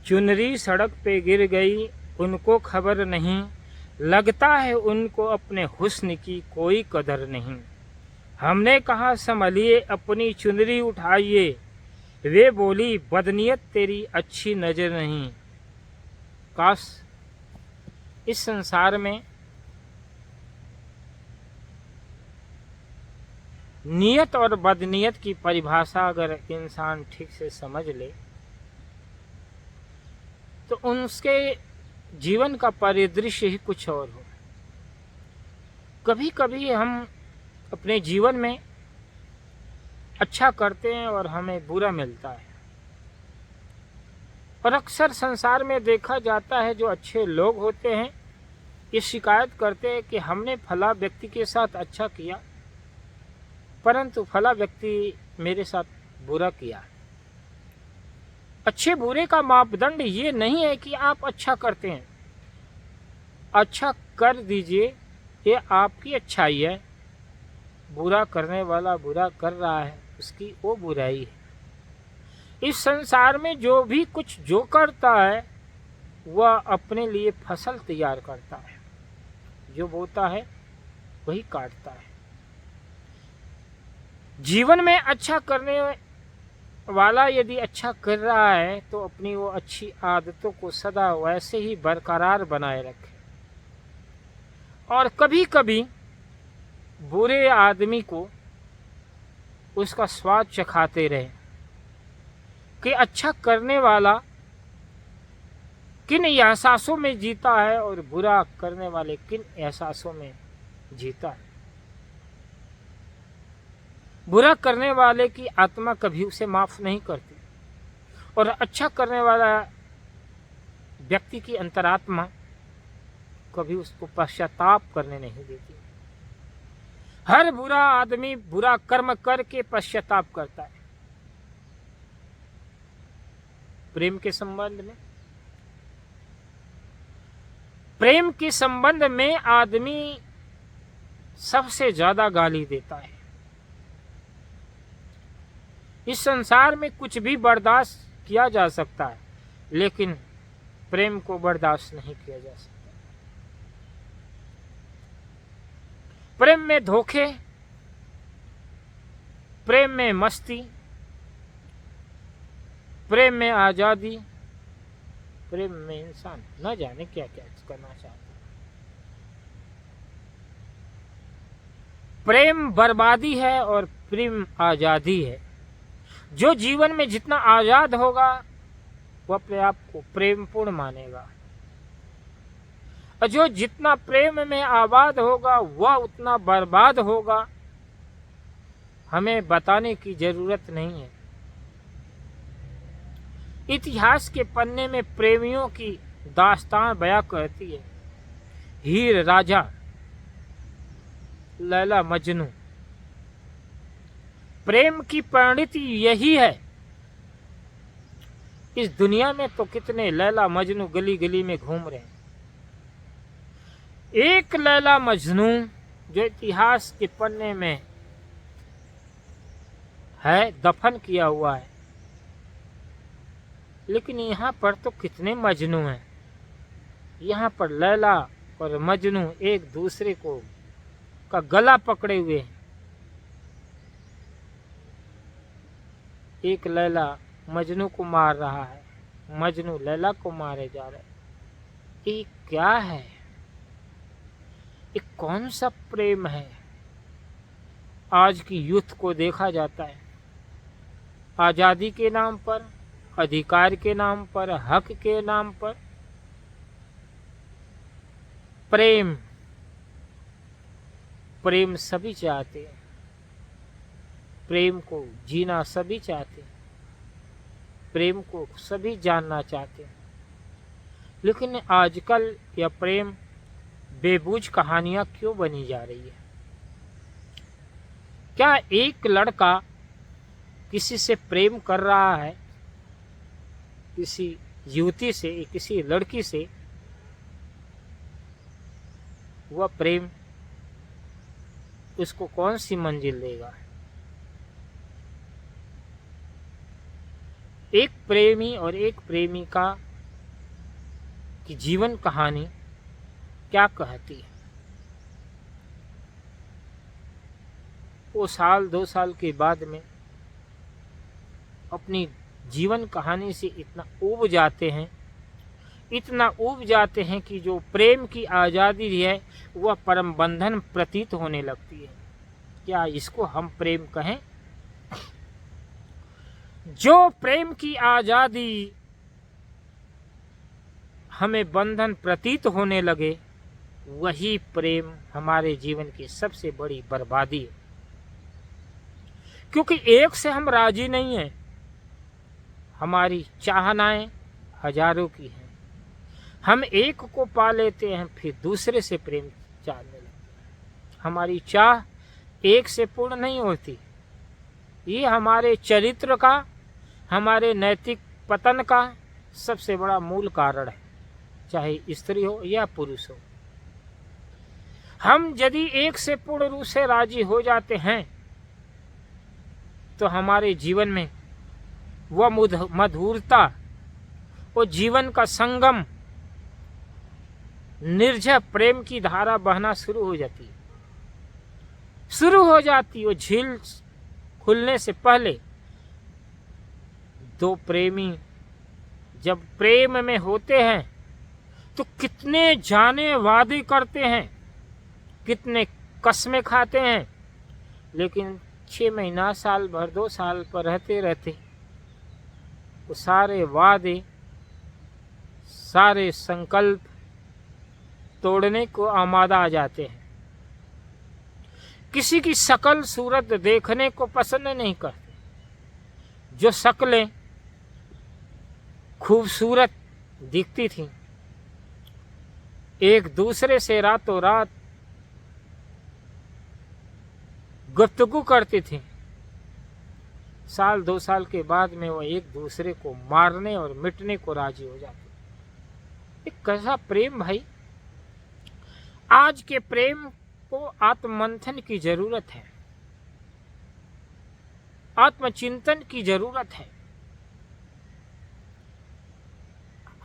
चुनरी सड़क पे गिर गई, उनको खबर नहीं, लगता है उनको अपने हुस्न की कोई कदर नहीं। हमने कहा संभलिए अपनी चुनरी उठाइए, वे बोली बदनीयत तेरी अच्छी नजर नहीं। काश इस संसार में नियत और बदनीयत की परिभाषा अगर इंसान ठीक से समझ ले तो उसके जीवन का परिदृश्य ही कुछ और हो। कभी कभी हम अपने जीवन में अच्छा करते हैं और हमें बुरा मिलता है, और अक्सर संसार में देखा जाता है जो अच्छे लोग होते हैं ये शिकायत करते हैं कि हमने फला व्यक्ति के साथ अच्छा किया परंतु फला व्यक्ति मेरे साथ बुरा किया। अच्छे बुरे का मापदंड ये नहीं है कि आप अच्छा करते हैं, अच्छा कर दीजिए ये आपकी अच्छाई है, बुरा करने वाला बुरा कर रहा है उसकी वो बुराई है। इस संसार में जो भी कुछ जो करता है वह अपने लिए फसल तैयार करता है, जो बोता है वही काटता है। जीवन में अच्छा करने वाला यदि अच्छा कर रहा है तो अपनी वो अच्छी आदतों को सदा वैसे ही बरकरार बनाए रखे, और कभी कभी बुरे आदमी को उसका स्वाद चखाते रहे कि अच्छा करने वाला किन एहसासों में जीता है और बुरा करने वाले किन एहसासों में जीता है। बुरा करने वाले की आत्मा कभी उसे माफ नहीं करती और अच्छा करने वाला व्यक्ति की अंतरात्मा कभी उसको पश्चाताप करने नहीं देती। हर बुरा आदमी बुरा कर्म करके पश्चाताप करता है। प्रेम के संबंध में आदमी सबसे ज्यादा गाली देता है। इस संसार में कुछ भी बर्दाश्त किया जा सकता है लेकिन प्रेम को बर्दाश्त नहीं किया जा सकता। प्रेम में धोखे, प्रेम में मस्ती, प्रेम में आजादी, प्रेम में इंसान न जाने क्या क्या करना चाहता है। प्रेम बर्बादी है और प्रेम आजादी है। जो जीवन में जितना आजाद होगा वो अपने आप को प्रेमपूर्ण मानेगा, और जो जितना प्रेम में आबाद होगा वह उतना बर्बाद होगा। हमें बताने की जरूरत नहीं है। इतिहास के पन्ने में प्रेमियों की दास्तान बयां करती है। हीर राजा, लैला मजनू। प्रेम की परिणति यही है। इस दुनिया में तो कितने लैला मजनू गली गली में घूम रहे हैं। एक लैला मजनू जो इतिहास के पन्ने में है, दफन किया हुआ है, लेकिन यहाँ पर तो कितने मजनू हैं। यहाँ पर लैला और मजनू एक दूसरे को का गला पकड़े हुए हैं। एक लैला मजनू को मार रहा है, मजनू लैला को मारे जा रहे हैं। ये क्या है? ये कौन सा प्रेम है? आज की यूथ को देखा जाता है आजादी के नाम पर, अधिकार के नाम पर, हक के नाम पर प्रेम सभी चाहते हैं। प्रेम को जीना सभी चाहते हैं, प्रेम को सभी जानना चाहते हैं, लेकिन आजकल यह प्रेम बेबूझ कहानियां क्यों बनी जा रही है? क्या एक लड़का किसी से प्रेम कर रहा है, किसी युवती से, किसी लड़की से, वह प्रेम उसको कौन सी मंजिल देगा? एक प्रेमी और एक प्रेमिका कि जीवन कहानी क्या कहती है। वो साल 2 साल के बाद में अपनी जीवन कहानी से इतना ऊब जाते हैं, इतना ऊब जाते हैं कि जो प्रेम की आज़ादी है वह परम बंधन प्रतीत होने लगती है। क्या इसको हम प्रेम कहें? जो प्रेम की आज़ादी हमें बंधन प्रतीत होने लगे, वही प्रेम हमारे जीवन की सबसे बड़ी बर्बादी है। क्योंकि एक से हम राजी नहीं हैं, हमारी चाहनाएं हजारों की हैं। हम एक को पा लेते हैं, फिर दूसरे से प्रेम चाहने लगते हैं। हमारी चाह एक से पूर्ण नहीं होती। ये हमारे चरित्र का, हमारे नैतिक पतन का सबसे बड़ा मूल कारण है, चाहे स्त्री हो या पुरुष हो। हम यदि एक से पूर्ण रूप से राजी हो जाते हैं तो हमारे जीवन में वह मधुरता, वो जीवन का संगम, निर्झर प्रेम की धारा बहना शुरू हो जाती है। वो झील खुलने से पहले दो प्रेमी जब प्रेम में होते हैं तो कितने जाने वादे करते हैं, कितने कस्में खाते हैं, लेकिन 6 महीना, साल भर, 2 साल पर रहते रहते वो सारे वादे, सारे संकल्प तोड़ने को आमादा आ जाते हैं। किसी की शकल सूरत देखने को पसंद नहीं करते। जो शक्लें खूबसूरत दिखती थीं, एक दूसरे से रातों रात गुफ्तगू करती थी, साल 2 साल के बाद में वो एक दूसरे को मारने और मिटने को राजी हो जाते। एक कैसा प्रेम भाई! आज के प्रेम को आत्ममंथन की जरूरत है, आत्मचिंतन की जरूरत है।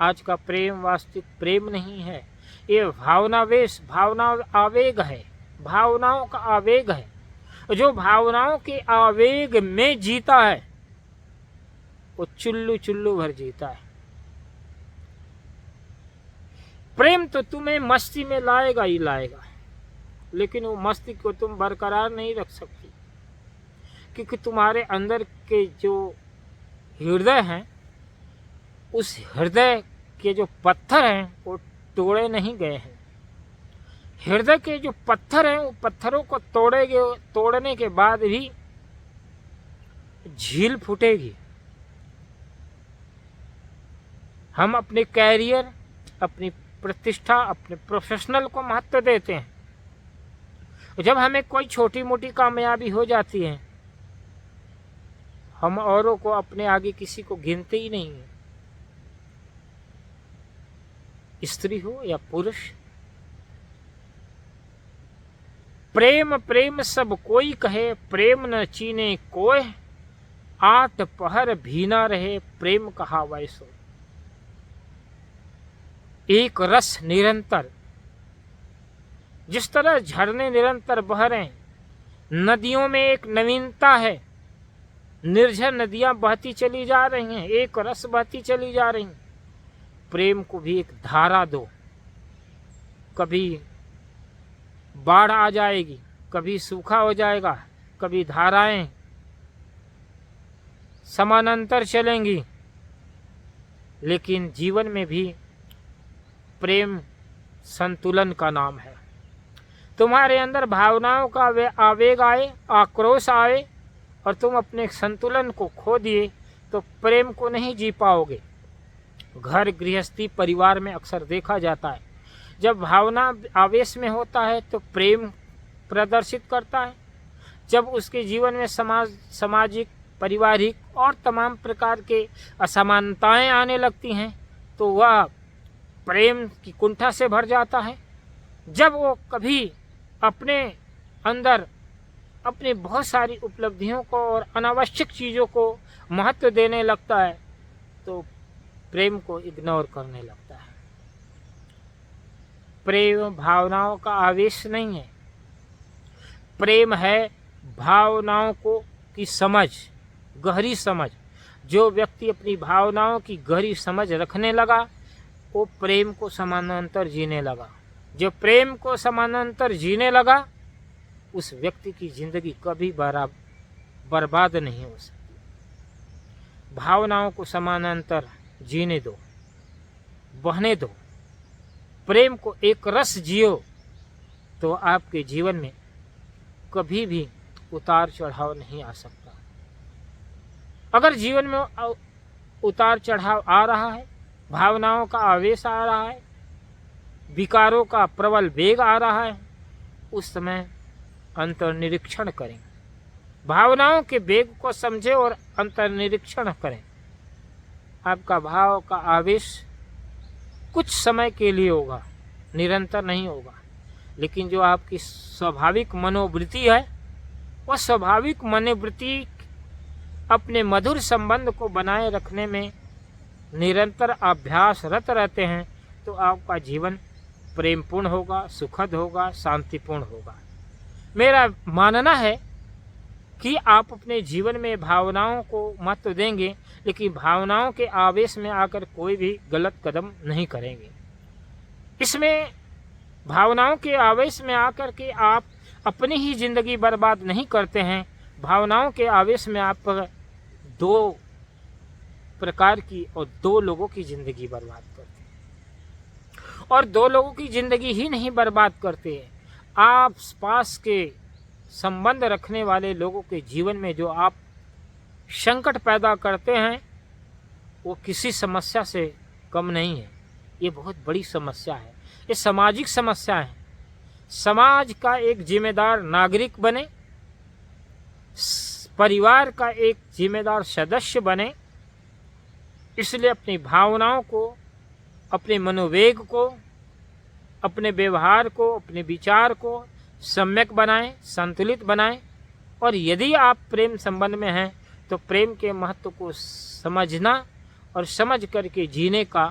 आज का प्रेम वास्तविक प्रेम नहीं है, ये भावनावेश, भावना आवेग है, भावनाओं का आवेग है। जो भावनाओं के आवेग में जीता है वो चुल्लू चुल्लू भर जीता है। प्रेम तो तुम्हें मस्ती में लाएगा ही लाएगा, लेकिन वो मस्ती को तुम बरकरार नहीं रख सकती, क्योंकि तुम्हारे अंदर के जो हृदय हैं, उस हृदय के जो पत्थर हैं वो तोड़े नहीं गए हैं। हृदय के जो पत्थर हैं, वो पत्थरों को तोड़ने के बाद भी झील फूटेगी। हम अपने कैरियर, अपनी प्रतिष्ठा, अपने प्रोफेशनल को महत्व देते हैं। जब हमें कोई छोटी मोटी कामयाबी हो जाती है, हम औरों को अपने आगे किसी को गिनते ही नहीं है, स्त्री हो या पुरुष। प्रेम प्रेम सब कोई कहे, प्रेम न चीने कोय, 8 पहर भी न रहे, प्रेम कहा वैसो। एक रस निरंतर, जिस तरह झरने निरंतर बह रहे हैं, नदियों में एक नवीनता है, निर्झर नदियां बहती चली जा रही हैं, एक रस बहती चली जा रही हैं। प्रेम को भी एक धारा दो, कभी बाढ़ आ जाएगी, कभी सूखा हो जाएगा, कभी धाराएं समानांतर चलेंगी, लेकिन जीवन में भी प्रेम संतुलन का नाम है। तुम्हारे अंदर भावनाओं का आवेग आए, आक्रोश आए और तुम अपने संतुलन को खो दिए तो प्रेम को नहीं जी पाओगे। घर गृहस्थी परिवार में अक्सर देखा जाता है, जब भावना आवेश में होता है तो प्रेम प्रदर्शित करता है। जब उसके जीवन में सामाजिक, पारिवारिक और तमाम प्रकार के असमानताएं आने लगती हैं तो वह प्रेम की कुंठा से भर जाता है। जब वो कभी अपने अंदर अपनी बहुत सारी उपलब्धियों को और अनावश्यक चीज़ों को महत्व देने लगता है तो प्रेम को इग्नोर करने लगता है। प्रेम भावनाओं का आवेश नहीं है। प्रेम है भावनाओं को की समझ, गहरी समझ। जो व्यक्ति अपनी भावनाओं की गहरी समझ रखने लगा वो प्रेम को समानांतर जीने लगा। जो प्रेम को समानांतर जीने लगा उस व्यक्ति की जिंदगी कभी बर्बाद नहीं हो सकती। भावनाओं को समानांतर जीने दो, बहने दो। प्रेम को एक रस जियो तो आपके जीवन में कभी भी उतार चढ़ाव नहीं आ सकता। अगर जीवन में उतार चढ़ाव आ रहा है, भावनाओं का आवेश आ रहा है, विकारों का प्रबल वेग आ रहा है, उस समय अंतर्निरीक्षण करें। भावनाओं के वेग को समझें और अंतर्निरीक्षण करें। आपका भाव का आवेश कुछ समय के लिए होगा, निरंतर नहीं होगा, लेकिन जो आपकी स्वाभाविक मनोवृत्ति है वह स्वाभाविक मनोवृत्ति अपने मधुर संबंध को बनाए रखने में निरंतर अभ्यासरत रहते हैं तो आपका जीवन प्रेमपूर्ण होगा, सुखद होगा, शांतिपूर्ण होगा। मेरा मानना है कि आप अपने जीवन में भावनाओं को महत्व देंगे, लेकिन भावनाओं के आवेश में आकर कोई भी गलत कदम नहीं करेंगे। इसमें भावनाओं के आवेश में आकर के आप अपनी ही जिंदगी बर्बाद नहीं करते हैं। भावनाओं के आवेश में आप दो प्रकार की और दो लोगों की जिंदगी बर्बाद करते हैं। और दो लोगों की जिंदगी ही नहीं बर्बाद करते हैं, आप पास के संबंध रखने वाले लोगों के जीवन में जो आप संकट पैदा करते हैं वो किसी समस्या से कम नहीं है। ये बहुत बड़ी समस्या है, ये सामाजिक समस्या है। समाज का एक जिम्मेदार नागरिक बने, परिवार का एक जिम्मेदार सदस्य बने। इसलिए अपनी भावनाओं को, अपने मनोवेग को, अपने व्यवहार को, अपने विचार को सम्यक बनाएं, संतुलित बनाएं। और यदि आप प्रेम संबंध में हैं तो प्रेम के महत्व को समझना और समझ करके जीने का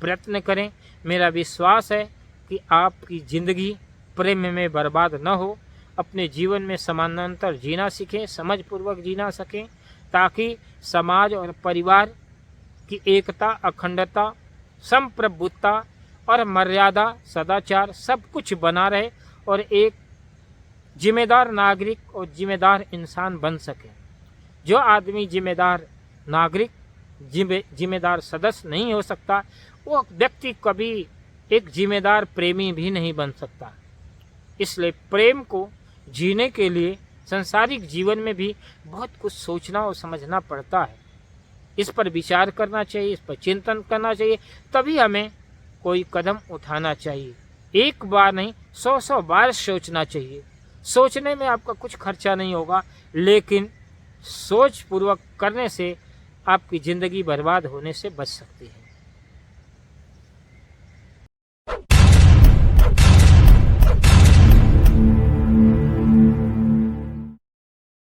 प्रयत्न करें। मेरा विश्वास है कि आपकी ज़िंदगी प्रेम में बर्बाद न हो। अपने जीवन में समानांतर जीना सीखें, समझपूर्वक जीना सकें, ताकि समाज और परिवार की एकता, अखंडता, संप्रभुता और मर्यादा, सदाचार सब कुछ बना रहे और एक जिम्मेदार नागरिक और जिम्मेदार इंसान बन सके। जो आदमी जिम्मेदार नागरिक, जिम्मेदार सदस्य नहीं हो सकता, वो व्यक्ति कभी एक जिम्मेदार प्रेमी भी नहीं बन सकता। इसलिए प्रेम को जीने के लिए सांसारिक जीवन में भी बहुत कुछ सोचना और समझना पड़ता है। इस पर विचार करना चाहिए, इस पर चिंतन करना चाहिए, तभी हमें कोई कदम उठाना चाहिए। एक बार नहीं, 100 बार सोचना चाहिए। सोचने में आपका कुछ खर्चा नहीं होगा, लेकिन सोच पूर्वक करने से आपकी ज़िंदगी बर्बाद होने से बच सकती है।